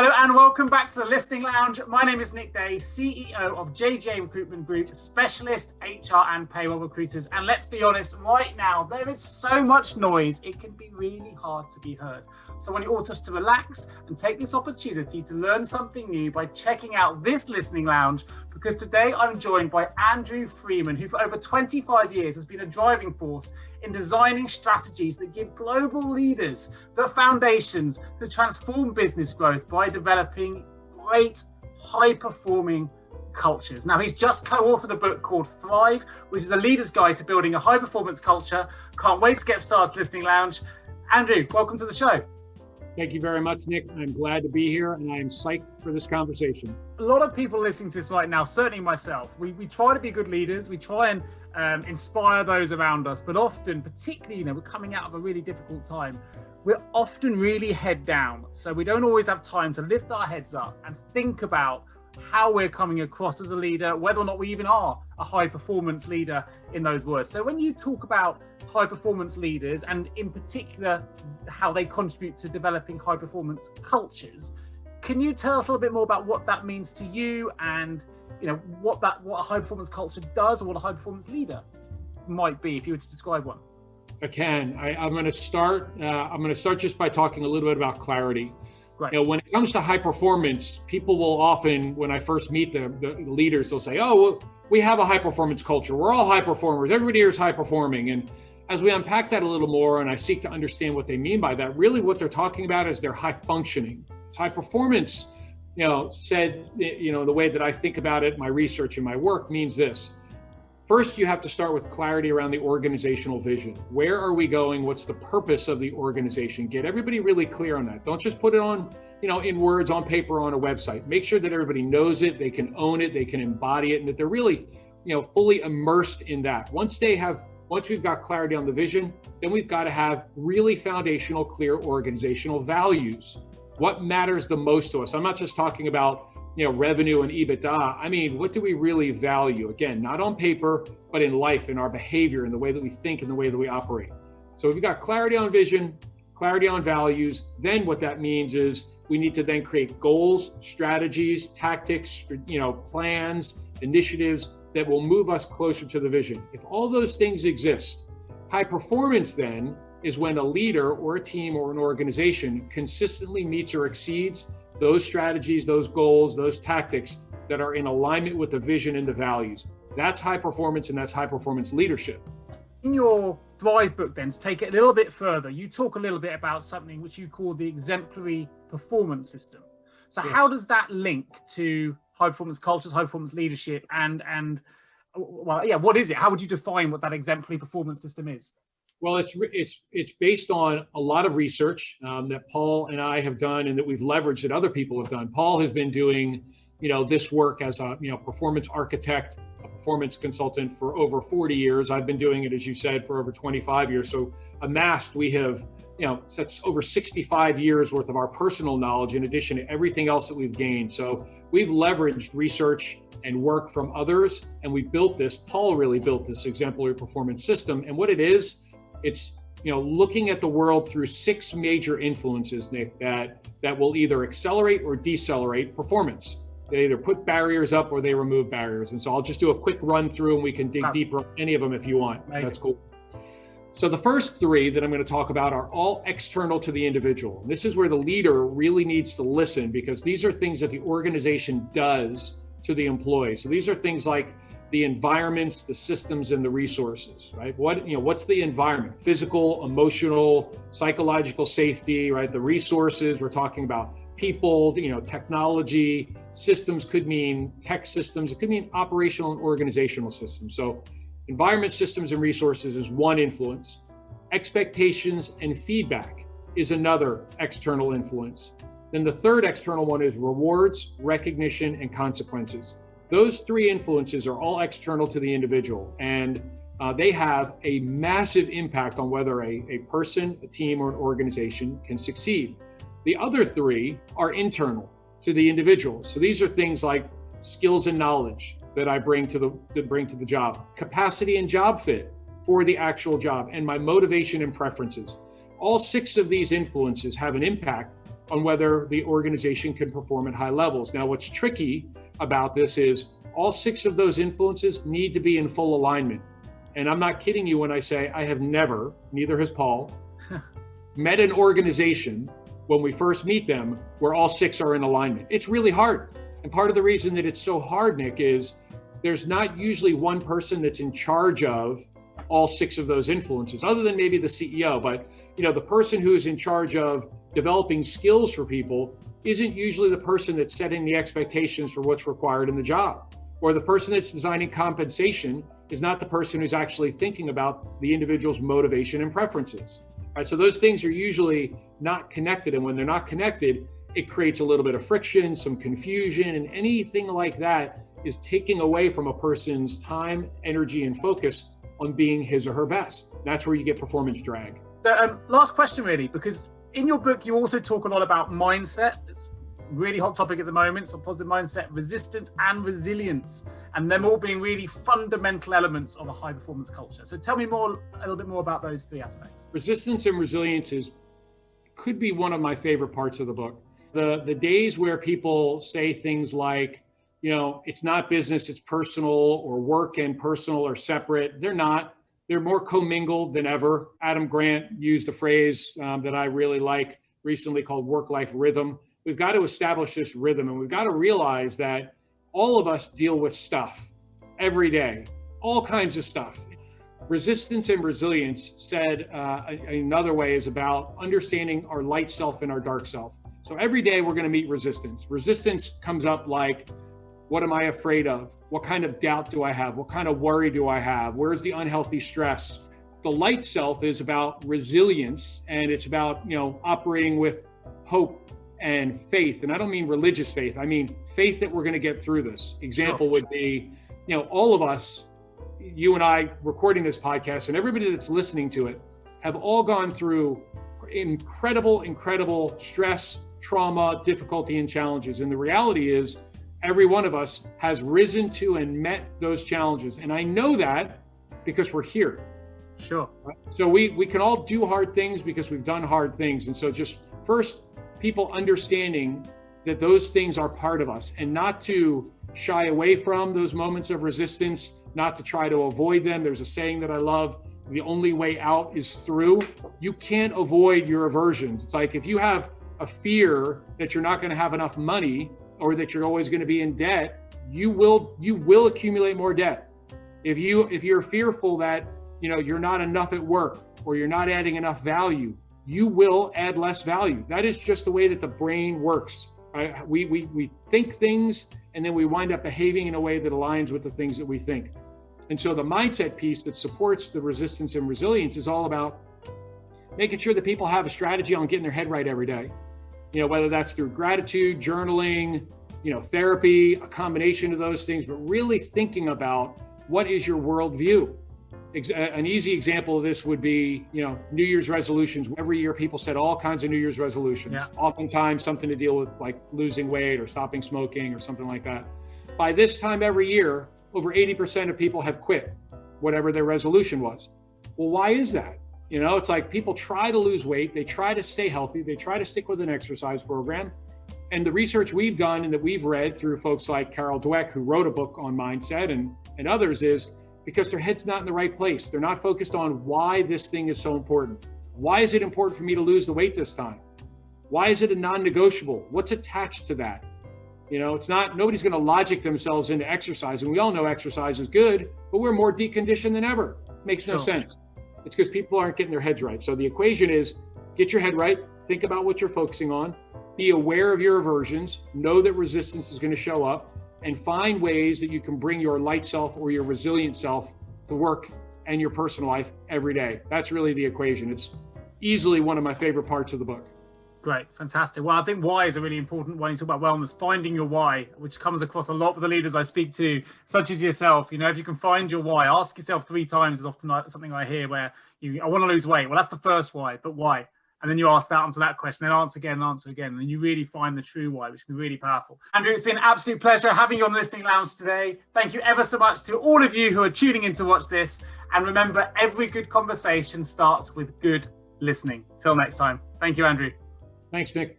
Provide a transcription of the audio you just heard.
Hello and welcome back to the Listening Lounge. My name is Nick Day, CEO of 𝐥𝐢𝐤 Recruitment Group, specialist HR and payroll recruiters. And let's be honest, right now, there is so much noise, it can be really hard to be heard. So I want you all just to relax and take this opportunity to learn something new by checking out this Listening Lounge, because today I'm joined by Andrew Freedman, who for over 25 years has been a driving force in designing strategies that give global leaders the foundations to transform business growth by developing great, high-performing cultures. Now, he's just co-authored a book called Thrive, which is a leader's guide to building a high-performance culture. Can't wait to get started, Listening Lounge. Andrew, welcome to the show. Thank you very much, Nick. I'm glad to be here, and I am psyched for this conversation. A lot of people listening to this right now, certainly myself, we try to be good leaders. We try and inspire those around us, but often, particularly, we're coming out of a really difficult time. We're often really head down, so we don't always have time to lift our heads up and think about how we're coming across as a leader, whether or not we even are a high performance leader in those words. So when you talk about high performance leaders, and in particular how they contribute to developing high performance cultures, can you tell us a little bit more about what that means to you, and what a high performance culture does, or what a high performance leader might be, if you were to describe one? I can. I'm going to start. I'm going to start just by talking a little bit about clarity. Right. When it comes to high performance, people will often, when I first meet the leaders, they'll say, "Oh, well, we have a high performance culture. We're all high performers. Everybody here is high performing." And as we unpack that a little more, and I seek to understand what they mean by that, really what they're talking about is they're high functioning. High performance, said, the way that I think about it, my research and my work means this. First, you have to start with clarity around the organizational vision. Where are we going? What's the purpose of the organization? Get everybody really clear on that. Don't just put it on, in words, on paper, on a website. Make sure that everybody knows it, they can own it, they can embody it, and that they're really, fully immersed in that. Once we've got clarity on the vision, then we've got to have really foundational, clear organizational values. What matters the most to us? I'm not just talking about revenue and EBITDA. I mean, what do we really value? Again, not on paper, but in life, in our behavior, in the way that we think, and the way that we operate. So if we've got clarity on vision, clarity on values, then what that means is we need to then create goals, strategies, tactics, plans, initiatives that will move us closer to the vision. If all those things exist, high performance then is when a leader or a team or an organization consistently meets or exceeds those strategies, those goals, those tactics that are in alignment with the vision and the values. That's high performance, and that's high performance leadership. In your Thrive book, then, to take it a little bit further, you talk a little bit about something which you call the exemplary performance system. So yes. How does that link to high performance cultures, high performance leadership, and what is it? How would you define what that exemplary performance system is? Well, it's based on a lot of research that Paul and I have done, and that we've leveraged that other people have done. Paul has been doing, this work as a performance architect, a performance consultant for over 40 years. I've been doing it, as you said, for over 25 years. So amassed, we have, that's over 65 years worth of our personal knowledge, in addition to everything else that we've gained. So we've leveraged research and work from others, and we built this. Paul really built this exemplary performance system, and what it is. It's looking at the world through 6 major influences, Nick, that will either accelerate or decelerate performance. They either put barriers up or they remove barriers. And so I'll just do a quick run through, and we can dig deeper on any of them if you want. Amazing. That's cool. So the first 3 that I'm going to talk about are all external to the individual. This is where the leader really needs to listen, because these are things that the organization does to the employee. So these are things like the environments, the systems, and the resources, right? What's the environment? Physical, emotional, psychological safety, right? The resources, we're talking about people, technology. Systems could mean tech systems. It could mean operational and organizational systems. So environment, systems, and resources is one influence. Expectations and feedback is another external influence. Then the third external one is rewards, recognition, and consequences. Those 3 influences are all external to the individual, and they have a massive impact on whether a person, a team, or an organization can succeed. The other 3 are internal to the individual. So these are things like skills and knowledge that I bring to the job, capacity and job fit for the actual job, and my motivation and preferences. All 6 of these influences have an impact on whether the organization can perform at high levels. Now, what's tricky about this is all 6 of those influences need to be in full alignment. And I'm not kidding you when I say I have never, neither has Paul, met an organization when we first meet them where all 6 are in alignment. It's really hard. And part of the reason that it's so hard, Nick, is there's not usually one person that's in charge of all 6 of those influences, other than maybe the CEO. But the person who is in charge of developing skills for people isn't usually the person that's setting the expectations for what's required in the job. Or the person that's designing compensation is not the person who's actually thinking about the individual's motivation and preferences. Right? So those things are usually not connected. And when they're not connected, it creates a little bit of friction, some confusion, and anything like that is taking away from a person's time, energy, and focus on being his or her best. That's where you get performance drag. So last question really, because in your book, you also talk a lot about mindset. It's a really hot topic at the moment. So positive mindset, resistance, and resilience, and them all being really fundamental elements of a high performance culture. So tell me a little bit more about those 3 aspects. Resistance and resilience could be one of my favorite parts of the book. The days where people say things like, it's not business, it's personal, or work and personal are separate. They're not. They're more commingled than ever. Adam Grant used a phrase that I really like recently called work-life rhythm. We've got to establish this rhythm, and we've got to realize that all of us deal with stuff every day, all kinds of stuff. Resistance and resilience, said another way, is about understanding our light self and our dark self. So every day we're going to meet resistance. Resistance comes up like, what am I afraid of? What kind of doubt do I have? What kind of worry do I have? Where's the unhealthy stress? The light self is about resilience, and it's about, operating with hope and faith. And I don't mean religious faith. I mean faith that we're going to get through this. Example would be, all of us, you and I recording this podcast, and everybody that's listening to it, have all gone through incredible stress, trauma, difficulty, and challenges. And the reality is, every one of us has risen to and met those challenges. And I know that because we're here. Sure. So we can all do hard things because we've done hard things. And so just first, people understanding that those things are part of us, and not to shy away from those moments of resistance, not to try to avoid them. There's a saying that I love: the only way out is through. You can't avoid your aversions. It's like if you have a fear that you're not going to have enough money, or that you're always going to be in debt, you will accumulate more debt. If you're fearful that you're not enough at work, or you're not adding enough value, you will add less value. That is just the way that the brain works. Right? We think things, and then we wind up behaving in a way that aligns with the things that we think. And so the mindset piece that supports the resistance and resilience is all about making sure that people have a strategy on getting their head right every day. Whether that's through gratitude, journaling, therapy, a combination of those things, but really thinking about what is your worldview. An easy example of this would be, New Year's resolutions. Every year people set all kinds of New Year's resolutions, oftentimes something to deal with like losing weight or stopping smoking or something like that. By this time every year, over 80% of people have quit whatever their resolution was. Well, why is that? It's like people try to lose weight, they try to stay healthy, they try to stick with an exercise program. And the research we've done and that we've read through folks like 𝐃𝐨𝐬𝐤𝐞, who wrote a book on mindset, and others, is because their head's not in the right place. They're not focused on why this thing is so important. Why is it important for me to lose the weight this time? Why is it a non-negotiable? What's attached to that? It's not, nobody's going to logic themselves into exercise. And we all know exercise is good, but we're more deconditioned than ever. Makes no sense. It's because people aren't getting their heads right. So the equation is get your head right, think about what you're focusing on, be aware of your aversions, know that resistance is going to show up, and find ways that you can bring your light self or your resilient self to work and your personal life every day. That's really the equation. It's easily one of my favorite parts of the book. Great, fantastic. Well, I think why is a really important one. You talk about wellness, finding your why, which comes across a lot with the leaders I speak to, such as yourself. If you can find your why, ask yourself 3 times is often something I hear where I want to lose weight. Well, that's the first why, but why? And then you answer that question, then answer again, and you really find the true why, which can be really powerful. Andrew, it's been an absolute pleasure having you on the Listening Lounge today. Thank you ever so much to all of you who are tuning in to watch this. And remember, every good conversation starts with good listening. Till next time. Thank you, Andrew. Thanks, Nick.